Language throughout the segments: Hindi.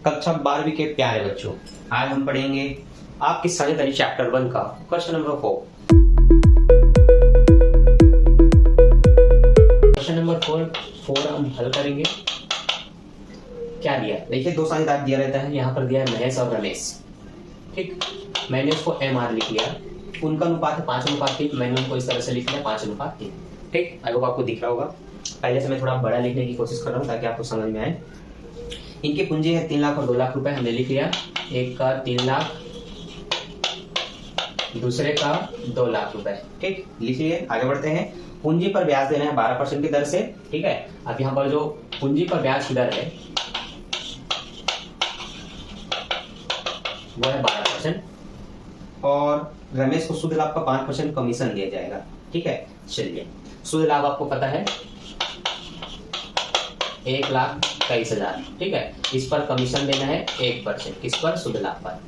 कक्षा 12वीं के प्यारे बच्चों, आज हम पढ़ेंगे आपकी साझेदारी चैप्टर 1 का क्वेश्चन नंबर 4। क्वेश्चन नंबर 4 हम हल करेंगे। क्या दिया है देखिए, दो साझेदार दिया रहता है। यहाँ पर दिया है महेश और रमेश। ठीक, मैंने उसको MR लिख लिया। उनका अनुपात है 5:3। मैंने उनको इस तरह से लिख लिया 5:3। ठीक, आई होप आपको दिख रहा होगा। पहले से मैं थोड़ा बड़ा लिखने की कोशिश कर रहा हूँ ताकि आपको समझ में आए। इनकी पूंजी है 3 लाख और 2 लाख रुपए। हमने लिख लिया, एक का 3 लाख, दूसरे का 2 लाख रुपए। ठीक, लिखिए, आगे बढ़ते हैं। पूंजी पर ब्याज देना है 12% की दर से। ठीक है, अब यहाँ पर जो पूंजी पर ब्याज की दर है वो है 12% और रमेश को शुद्ध लाभ का 5% कमीशन दिया जाएगा। ठीक है, चलिए, शुद्ध लाभ आपको पता है 1,23,000। ठीक है, इस पर कमीशन देना है 1%। किस पर? शुद्ध लाभ पर।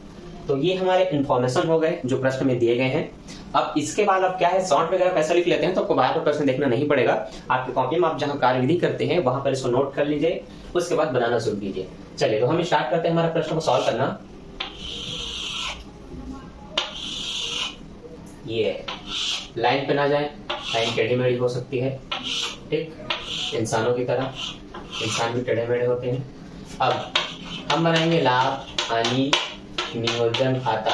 तो ये हमारे इंफॉर्मेशन हो गए जो प्रश्न में दिए गए हैं। अब इसके बाद अब क्या है, शॉर्ट वगैरह कैसे लिख लेते हैं तो आपको बार बार प्रश्न देखना नहीं पड़ेगा। आपकी कॉपी में आप जहां कार्यविधि करते हैं वहां पर इसको नोट कर लीजिए, उसके बाद बनाना शुरू कीजिए। चलिए, तो हम स्टार्ट करते हैं हमारे प्रश्न को सॉल्व करना। ये लाइन पे ना जाए, लाइन टेढ़ी मेढ़ी हो सकती है। ठीक, इंसानों की तरह, इंसान भी टेढ़े मेढ़े होते हैं। अब हम बनाएंगे लाभ हानि नियोजन खाता।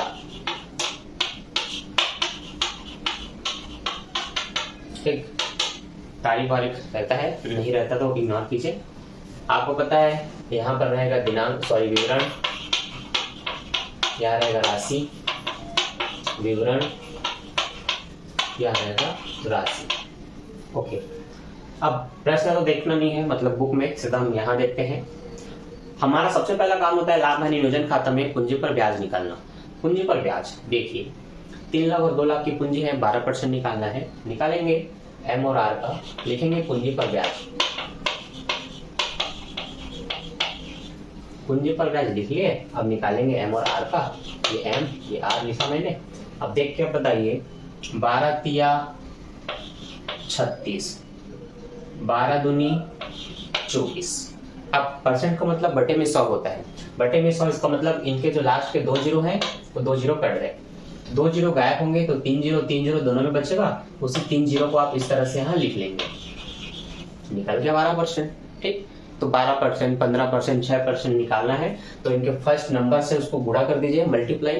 ठीक, तारीख वारीख रहता है, नहीं रहता तो इग्नोर कीजिए। आपको पता है यहाँ पर रहेगा दिनांक, विवरण, यहाँ रहेगा राशि, विवरण, यहाँ रहेगा राशि। ओके, अब प्रश्न तो देखना नहीं है, मतलब बुक में सीधा हम यहाँ देखते हैं। हमारा सबसे पहला काम होता है लाभ हानि नियोजन खाता में पूंजी पर ब्याज निकालना। पूंजी पर ब्याज देखिए, 3 लाख और 2 लाख की पूंजी है, 12% निकालना है। निकालेंगे M और R का, लिखेंगे पूंजी पर ब्याज। पूंजी पर ब्याज लिख लिए। अब निकालेंगे M और R का। ये M, ये R लिखा मैंने। अब देख के बताइए, 12 तिया 36, 12 दूनी 24। अब परसेंट का मतलब बटे में 100 होता है। बटे में 100, इसका मतलब इनके जो लास्ट के 2 जीरो हैं वो 2 जीरो कट गए। 2 जीरो गायब होंगे तो 3 जीरो दोनों में बचेगा। उसी 3 जीरो को आप इस तरह से यहाँ लिख लेंगे। निकल गया 12%। ठीक, तो 12%, 15%, 6% निकालना है तो इनके फर्स्ट नंबर से उसको गुणा कर दीजिए, मल्टीप्लाई।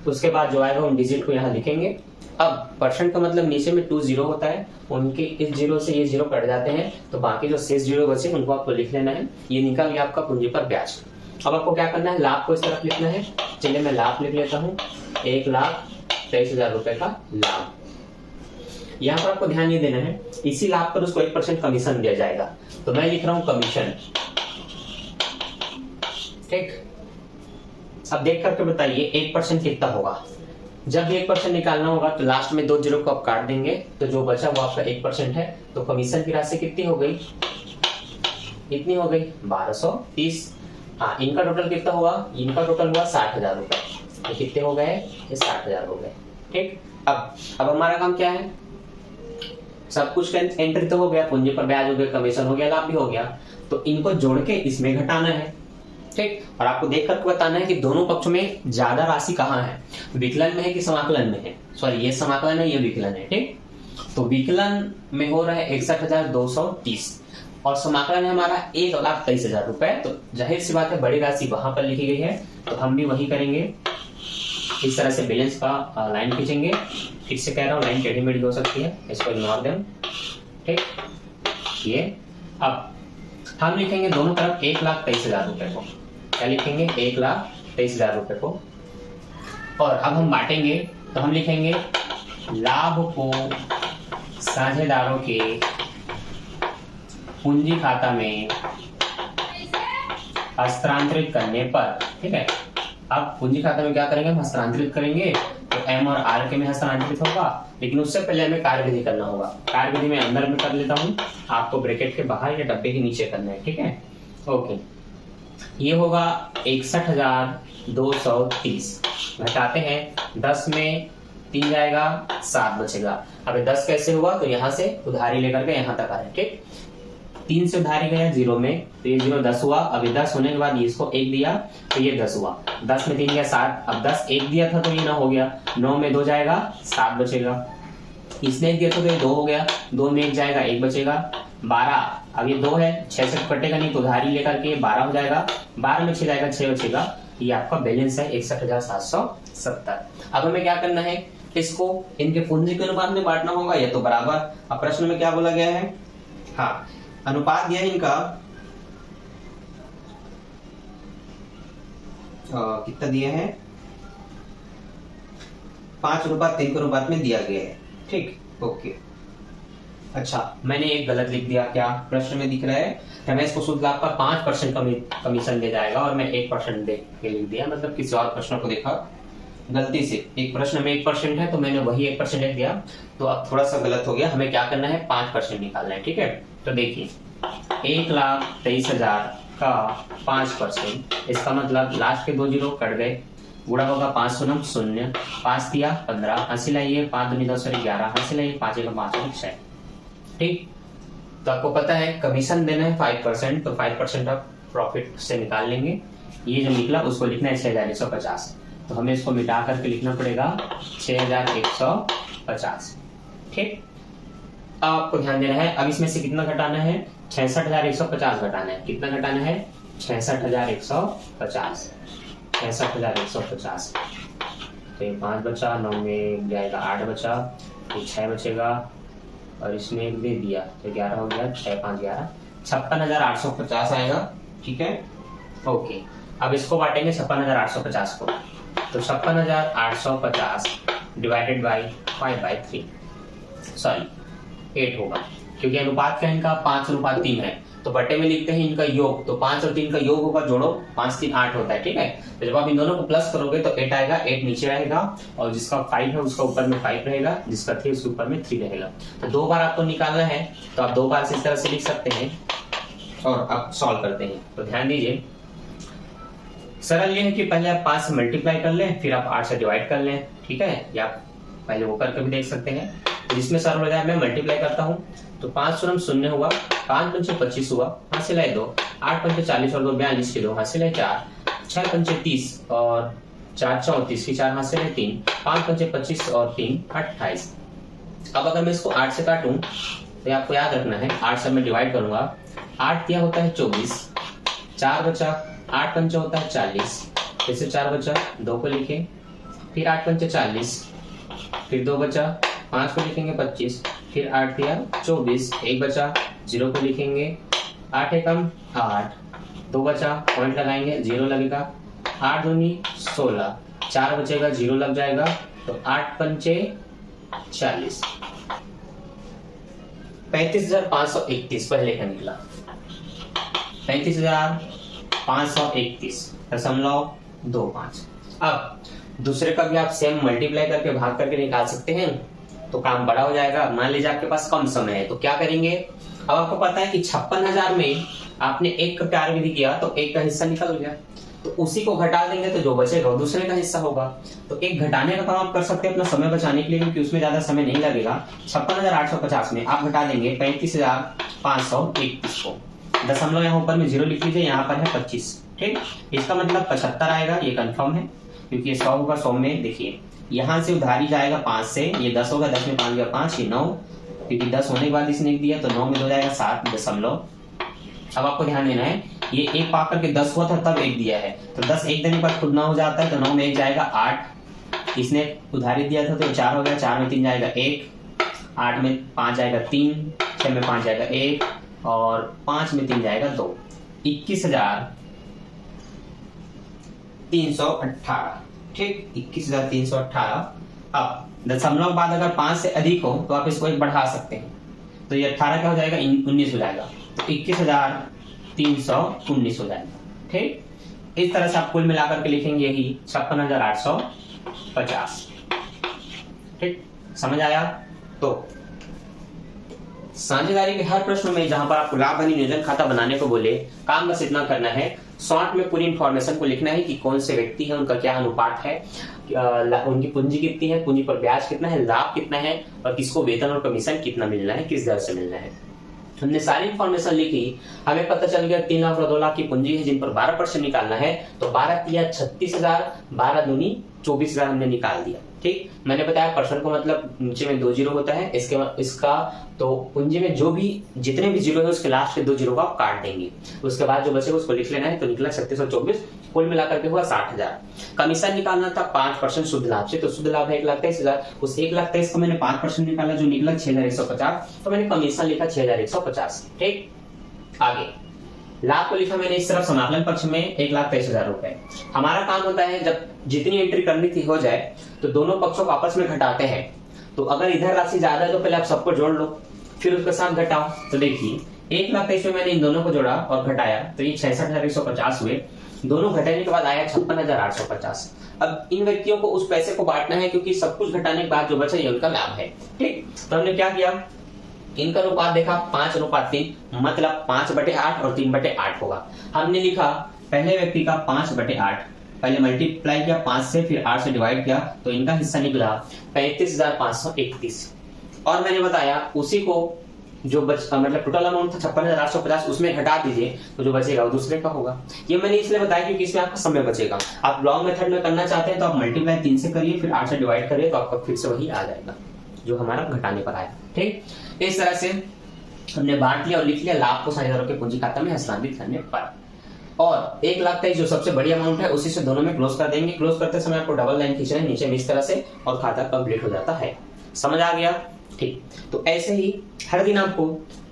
तो उसके बाद जो आएगा उन डिजिट को यहाँ लिखेंगे। अब परसेंट का मतलब नीचे में 2 जीरो होता है, उनके इस जीरो से ये जीरो कट जाते हैं, तो बाकी जो शेष जीरो बचे उनको आपको लिख लेना है। ये निकल गया आपका पूंजी पर ब्याज। अब आपको क्या करना है, लाभ को इस तरफ लिखना है। चलिए, मैं लाभ लिख लेता हूँ, 1,23,000 रुपए का लाभ। यहाँ पर आपको ध्यान ये देना है, इसी लाभ पर उसको 1% कमीशन दिया जाएगा, तो मैं लिख रहा हूँ कमीशन। ठीक, अब देख करके बताइए 1% कितना होगा। जब भी 1% निकालना होगा तो लास्ट में 2 जीरो को आप काट देंगे, तो जो बचा वो आपका 1% है। तो कमीशन की राशि कितनी हो गई? इतनी हो गई 1230। हाँ, इनका टोटल कितना हुआ? इनका टोटल हुआ 60,000 रुपए। ये कितने हो गए? ये 60,000 हो गए। ठीक, अब हमारा काम क्या है, सब कुछ एंट्री तो हो गया, पूंजी पर ब्याज हो गया, कमीशन हो गया, लाभ भी हो गया, तो इनको जोड़ के इसमें घटाना है। ठीक, और आपको देख कर बताना है कि दोनों पक्ष में ज्यादा राशि कहाँ है, विकलन में है कि समाकलन में है। सॉरी, ये समाकलन है, ये विकलन है। ठीक, तो विकलन में हो रहा है 61,230 और समाकलन है हमारा 1,23,000 रुपए। तो जाहिर सी बात है बड़ी राशि वहां पर लिखी गई है, तो हम भी वही करेंगे। इस तरह से बैलेंस का लाइन खींचेंगे। फिर से कह रहा हूँ, लाइन टेढ़ी मेढ़ी हो सकती है, इसको इग्नोर दें। ठीक, ये अब हम लिखेंगे दोनों तरफ 1,23,000 रुपए को। क्या लिखेंगे? 1,23,000 रुपए को। और अब हम बांटेंगे तो हम लिखेंगे लाभ को साझेदारों के पूंजी खाता में हस्तांतरित करने पर। ठीक है, अब पूंजी खाता में क्या करेंगे, हम हस्तांतरित करेंगे। तो M और R के में हस्तांतरित होगा, लेकिन उससे पहले हमें कार्यविधि करना होगा। कार्यविधि में अंदर में कर लेता हूँ, आपको ब्रैकेट के बाहर या डब्बे के नीचे करना है। ठीक है, ओके, ये होगा 61,230। घटाते हैं, 10 में 3 जाएगा, 7 बचेगा। अब 10 कैसे हुआ, तो यहाँ से उधारी लेकर के यहाँ तक आ रहे। ठीक, 3 से उधारी गया 0 में, तो ये 0 10 हुआ। अब ये 10 होने के बाद इसको 1 दिया तो ये 10 हुआ। 10 में 3 गया 7, अब 10 1 दिया था तो ये 9 हो गया। 9 में 2 जाएगा 7 बचेगा। इसने 1 दिया था तो ये 2 हो गया। 2 में 1 जाएगा 1 बचेगा। 12, अब ये 2 है, 6 से कटेगा नहीं तो उधारी लेकर के 12 हो जाएगा। 12 में 6 जाएगा 6 बचेगा। ये आपका बैलेंस है 61,770। अब हमें क्या करना है, इसको इनके पूंजी के अनुपात में बांटना होगा या तो बराबर। अब प्रश्न में क्या बोला गया है, हाँ अनुपात दिया है इनका कितना दिया है, 5:3 के अनुपात में दिया गया है। ठीक, ओके। अच्छा, मैंने एक गलत लिख दिया। क्या प्रश्न में दिख रहा है, हमें इसको शुद्ध लाभ पर 5% कमीशन दे जाएगा और मैं 1% दे के लिख दिया, मतलब किसी और प्रश्न को देखा गलती से। एक प्रश्न में 1% है तो मैंने वही 1% लिख दिया, तो अब थोड़ा सा गलत हो गया। हमें क्या करना है, 5% निकालना है। ठीक है, तो देखिए 1,23,000 का 5%, इसका मतलब लास्ट के 2 जीरो कट गए, गुणा होगा 5 शून्य 0, 5 दिया 15, हंसी लाइए 5 दूनी 10 11, हंसी लाइए 5 1 5 6। ठीक, तो आपको पता है कमीशन देना है 5%, तो 5% आप प्रॉफिट से निकाल लेंगे। ये जो निकला उसको लिखना है 6,150, तो हमें इसको मिटा करके लिखना पड़ेगा 6,150। ठीक, अब आपको ध्यान देना है, अब इसमें से कितना घटाना है, 66,150 घटाना है। कितना घटाना है, 66,150, 66,150। तो ये 5 बचा, 9 में जाएगा 8 बचा, तो 6 बचेगा और इसमें 1 दे दिया तो 11 हो गया। 6 5 11, 56,850 आएगा। ठीक है, ओके। अब इसको बांटेंगे 56,850 को, तो 56,850 डिवाइडेड बाई 5/3, सॉरी 8 होगा, क्योंकि अनुपात का इनका 5:3 है, तो बटे में लिखते हैं इनका योग, तो 5 और 3 का योग होगा, जोड़ो 5 3 8 होता है। ठीक है, तो जब आप इन दोनों को प्लस करोगे तो 8 आएगा, 8 नीचे रहेगा और जिसका 5 है उसका ऊपर में 5 रहेगा, जिसका 3 उसके ऊपर में 3 रहेगा। तो 2 बार आपको निकालना है, तो आप 2 बार से इस तरह से लिख सकते हैं और आप सॉल्व करते हैं। तो ध्यान दीजिए, सरल ये है कि पहले आप 5 से मल्टीप्लाई कर लें, फिर आप 8 से डिवाइड कर लें। ठीक है, या आप पहले वो करके भी देख सकते हैं। तो जिसमें सरल हो जाए मैं मल्टीप्लाई करता हूँ, तो 5 शून्य 0 हुआ, 5 पंचे 25 हुआ, हाथ लाए 2, 8 पंचे 40 और 2 42 के 2, हाथ लाए 4, 6 पंचे 30 और 4 34 की 4 हाथ लाए 3, 5 पंचे 25 और 3 28। अब अगर मैं इसको 8 से काटूं तो आपको याद रखना है 8 से मैं डिवाइड करूंगा, 8 दिया होता है 24, 4 बचा, 8 पंचे होता है 40, फिर से 4 बचा, 2 को लिखे, फिर 8 पंचे 40, फिर 2 बचा, 5 को लिखेंगे 25, फिर 8 दिया 24, 1 बचा, 0 को लिखेंगे, 8 एकम 8, 2 बचा, पॉइंट लगाएंगे, 0 लगेगा, 8 दूनी 16, 4 बचेगा, 0 लग जाएगा, तो 8 पंचे 40, 35,531 पहले का निकला, 35,531.25। अब दूसरे का भी आप सेम मल्टीप्लाई करके भाग करके निकाल सकते हैं, तो काम बड़ा हो जाएगा। मान लीजिए आपके पास कम समय है, तो क्या करेंगे, अब आपको पता है कि 56,000 में आपने 1 का कार्य विधि किया तो 1 का हिस्सा निकल गया, तो उसी को घटा देंगे तो जो बचेगा वो दूसरे का हिस्सा होगा। तो एक घटाने का काम आप कर सकते हैं अपना समय बचाने के लिए, क्योंकि उसमें ज्यादा समय नहीं लगेगा। 56,850 में आप घटा देंगे 35,531 को, दशमलव यहाँ ऊपर में 0 लिख लीजिए, यहाँ पर है 25। ठीक, इसका मतलब 75 आएगा, ये कंफर्म है, क्योंकि 100 होगा, 100 में देखिए यहाँ से उधारी जाएगा 5 से, ये 10 होगा, 10 में 5 गया 5, ये 9, क्योंकि 10 होने के बाद इसने दिया तो 9 में 2 जाएगा 7 दशमलव। अब आपको ध्यान देना है, ये 1 पा करके 10 हुआ था तब 1 दिया है, तो 10 1 देने पर खुद 9 हो जाता है, तो 9 में 1 जाएगा 8, इसने उधारी दिया था तो 4 हो गया, 4 में 3 जाएगा 1, 8 में 5 जाएगा 3, 6 में 5 जाएगा 1 और 5 में 3 जाएगा 2, 21,318। ठीक, 21,318। अब दशमलव बाद अगर 5 से अधिक हो तो आप इसको 1 बढ़ा सकते हैं, तो ये 18 क्या हो जाएगा, 19 हो जाएगा, तो 21,319 हो जाएगा। ठीक, इस तरह से आप कुल मिलाकर के लिखेंगे यही 56,850। ठीक, समझ आया। तो साझेदारी के हर प्रश्न में जहां पर आपको लाभ हानि नियोजन खाता बनाने को बोले, काम बस इतना करना है, शॉर्ट में पूरी इंफॉर्मेशन को लिखना है कि कौन से व्यक्ति है, उनका क्या अनुपात है, उनकी पूंजी कितनी है, पूंजी पर ब्याज कितना है, लाभ कितना है और किसको वेतन और कमीशन कितना मिलना है, किस दर से मिलना है। हमने सारी इंफॉर्मेशन लिखी, हमें पता चल गया 3 लाख और 2 लाख की पूंजी है जिन पर 12% निकालना है, तो 12 तिया 36,000, 12 दूनी 24,000 हमने निकाल दिया। ठीक, मैंने बताया परसेंट को मतलब नीचे में 2 जीरो होता है, इसका तो पूंजी में जो भी जितने भी जीरो है उसके लास्ट के 2 जीरो को आप काट देंगे, उसके बाद जो बचेगा उसको लिख लेना है। तो निकला 3624, कुल मिलाकर के हुआ 60,000। कमीशन निकालना था 5% शुद्ध लाभ से, तो शुद्ध लाभ है 1,23,000, उस 1,23,000 को मैंने 5% निकाला जो निकला 6,150, तो मैंने कमीशन लिखा 6,150। ठीक, आगे लाभ को लिखा मैंने इस तरफ समाकलन पक्ष में 1,23,000 रुपए। हमारा काम होता है जब जितनी एंट्री करनी थी हो जाए तो दोनों पक्षों को आपस में घटाते हैं। तो अगर इधर राशि ज्यादा है तो पहले आप सबको जोड़ लो, फिर उसके साथ घटाओ। तो देखिए 1,23,000 में मैंने इन दोनों को जोड़ा और घटाया तो ये 66,150 हुए। दोनों घटाने के बाद आया 56,850। अब इन व्यक्तियों को उस पैसे को बांटना है क्योंकि सब कुछ घटाने के बाद जो बचा ये उनका लाभ है। ठीक, तो हमने क्या किया, इनका अनुपात देखा 5:3, मतलब 5/8 और 3/8 होगा। हमने लिखा पहले व्यक्ति का 5/8, पहले मल्टीप्लाई किया 5 से, फिर 8 से डिवाइड किया, तो इनका हिस्सा निकला 35,531। और मैंने बताया उसी को जो मतलब टोटल अमाउंट था 56,850, उसमें घटा दीजिए तो जो बचेगा वो दूसरे का होगा। ये मैंने इसलिए बताया क्योंकि इसमें आपका समय बचेगा। आप लॉन्ग मेथड में करना चाहते हैं तो आप मल्टीप्लाई 3 से करिए, फिर 8 से डिवाइड करिए, तो आपका फिर से वही आ जाएगा जो हमारा घटाने पर आया। ठीक, इस तरह से हमने बांट लिया और लिख लिया लाभ को साझेदारों के पूंजी खाता में हस्तांतरित करने पर। और 1,23,000 जो सबसे बड़ी अमाउंट है उसी से दोनों में क्लोज कर देंगे। क्लोज करते समय आपको डबल लाइन खींचना है नीचे में इस तरह से और खाता कंप्लीट हो जाता है। समझ आ गया? ठीक, तो ऐसे ही हर दिन आपको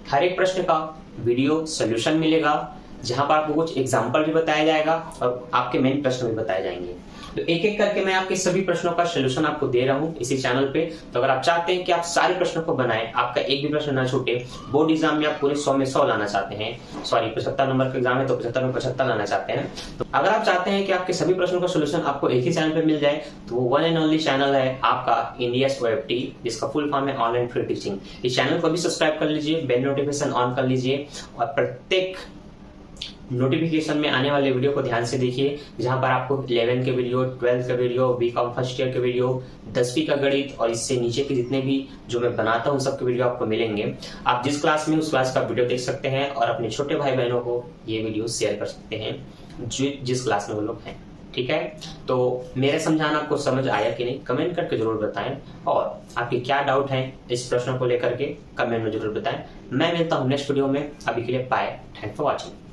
हर एक प्रश्न का वीडियो सोल्यूशन मिलेगा जहां पर आपको कुछ एग्जाम्पल भी बताया जाएगा और आपके मेन प्रश्न भी बताए जाएंगे। तो एक एक करके मैं आपके सभी प्रश्नों का सोल्यूशन आपको दे रहा हूं इसी चैनल पे। तो अगर आप चाहते हैं कि आप सारे प्रश्नों को बनाएं, आपका एक भी प्रश्न ना छूटे, बोर्ड एग्जाम में आप पूरे 100 में 100 लाना चाहते हैं, सॉरी 75 नंबर का एग्जाम है तो 75 में 75 लाना चाहते हैं, तो अगर आप चाहते हैं कि आपके सभी प्रश्नों का सोल्यूशन आपको एक ही चैनल पे मिल जाए तो वो वन एंड ओनली चैनल है आपका इंडियाज OFT, जिसका फुल फॉर्म है ऑनलाइन फ्री टीचिंग। इस चैनल को भी सब्सक्राइब कर लीजिए, बेल नोटिफिकेशन ऑन कर लीजिए और प्रत्येक नोटिफिकेशन में आने वाले वीडियो को ध्यान से देखिए, जहां पर आपको 11 के वीडियो, 12 का वीडियो, बीकॉम फर्स्ट ईयर के वीडियो, 10वीं का गणित और इससे नीचे के जितने भी जो मैं बनाता हूं सबके वीडियो आपको मिलेंगे। आप जिस क्लास में उस क्लास का वीडियो देख सकते हैं और अपने छोटे भाई बहनों को ये वीडियो शेयर कर सकते हैं जिस क्लास में वो लोग हैं। ठीक है, तो मेरे समझाना आपको समझ आया कि नहीं कमेंट करके जरूर बताएं, और आपके क्या डाउट हैं इस प्रश्न को लेकर के कमेंट में जरूर बताएं। मैं मिलता हूं नेक्स्ट वीडियो में, अभी के लिए बाय, थैंक्स फॉर वॉचिंग।